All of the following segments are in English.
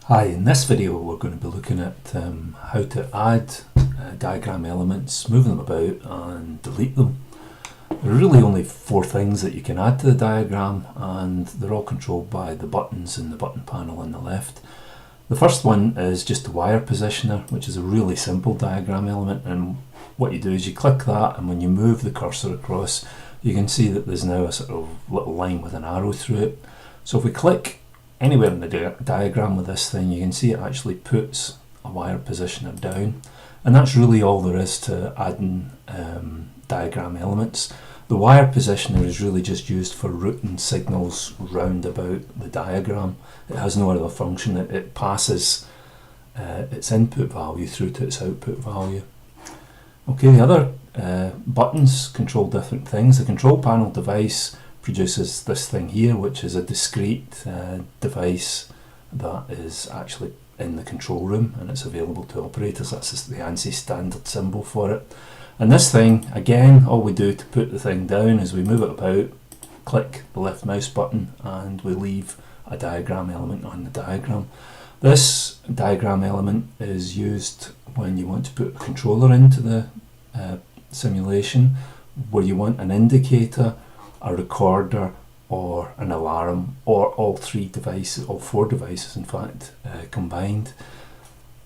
Hi, in this video we're going to be looking at how to add diagram elements, move them about and delete them. There are really only four things that you can add to the diagram, and they're all controlled by the buttons in the button panel on the left. The first one is just a wire positioner, which is a really simple diagram element, and what you do is you click that, and when you move the cursor across you can see that there's now a sort of little line with an arrow through it. So if we click anywhere in the diagram with this thing, you can see it actually puts a wire positioner down, and that's really all there is to adding diagram elements. The wire positioner is really just used for routing signals round about the diagram. It has no other function. It passes its input value through to its output value. Okay, the other buttons control different things. The control panel device produces this thing here, which is a discrete device that is actually in the control room and it's available to operators. That's the ANSI standard symbol for it. And this thing, again, all we do to put the thing down is we move it about, click the left mouse button, and we leave a diagram element on the diagram. This diagram element is used when you want to put a controller into the simulation, where you want an indicator, a recorder, or an alarm, or all three devices, all four devices in fact, combined.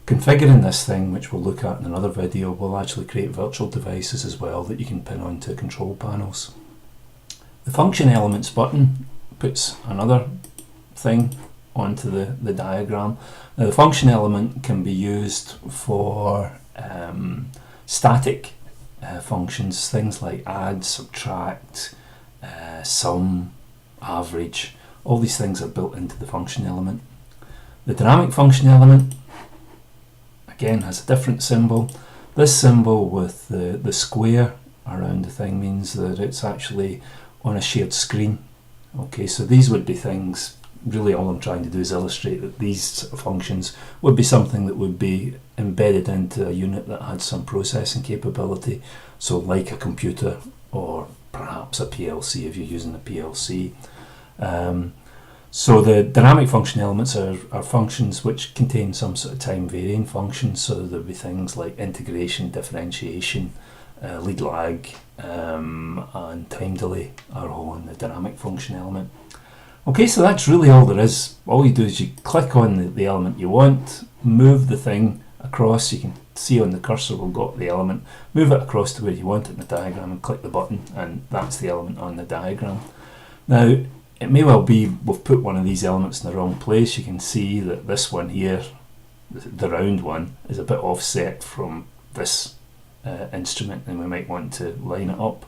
Configuring this thing, which we'll look at in another video, will actually create virtual devices as well that you can pin onto control panels. The function elements button puts another thing onto the diagram. Now the function element can be used for static functions, things like add, subtract, sum, average. All these things are built into the function element. The dynamic function element again has a different symbol. This symbol with the square around the thing means that it's actually on a shared screen. Okay, so these would be things, really all I'm trying to do is illustrate that these functions would be something that would be embedded into a unit that had some processing capability, so like a computer or perhaps a PLC if you're using a PLC. So the dynamic function elements are functions which contain some sort of time varying functions, so there'll be things like integration, differentiation, lead lag, and time delay are all in the dynamic function element. Okay, so that's really all there is. All you do is you click on the element you want, move the thing across. You can see on the cursor we've got the element, move it across to where you want it in the diagram and click the button, and that's the element on the diagram. Now it may well be we've put one of these elements in the wrong place. You can see that this one here, the round one, is a bit offset from this instrument, and we might want to line it up.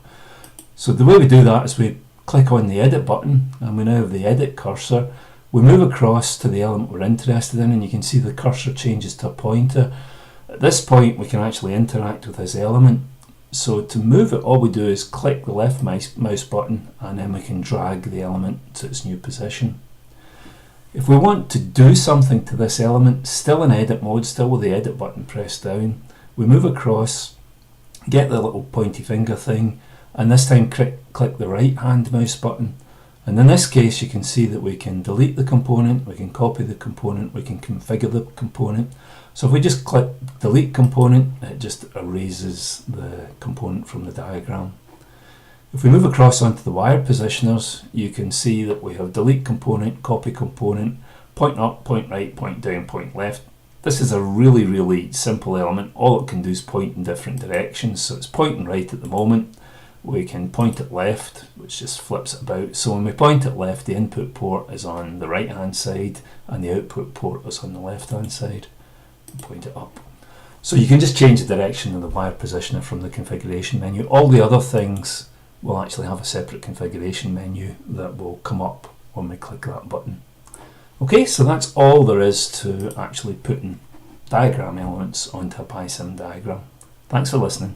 So the way we do that is we click on the edit button, and we now have the edit cursor. We move across to the element we're interested in, and you can see the cursor changes to a pointer. At this point we can actually interact with this element. So to move it, all we do is click the left mouse button, and then we can drag the element to its new position. If we want to do something to this element, still in edit mode, still with the edit button pressed down, we move across, get the little pointy finger thing, and this time click the right hand mouse button. And in this case you can see that we can delete the component, we can copy the component, we can configure the component. So if we just click delete component, it just erases the component from the diagram. If we move across onto the wire positioners, you can see that we have delete component, copy component, point up, point right, point down, point left. This is a really simple element. All it can do is point in different directions. So it's pointing right at the moment. We can point it left, which just flips it about. So when we point it left, the input port is on the right hand side and the output port is on the left hand side. Point it up. So you can just change the direction of the wire positioner from the configuration menu. All the other things will actually have a separate configuration menu that will come up when we click that button. Okay, so that's all there is to actually putting diagram elements onto a PISim diagram. Thanks for listening.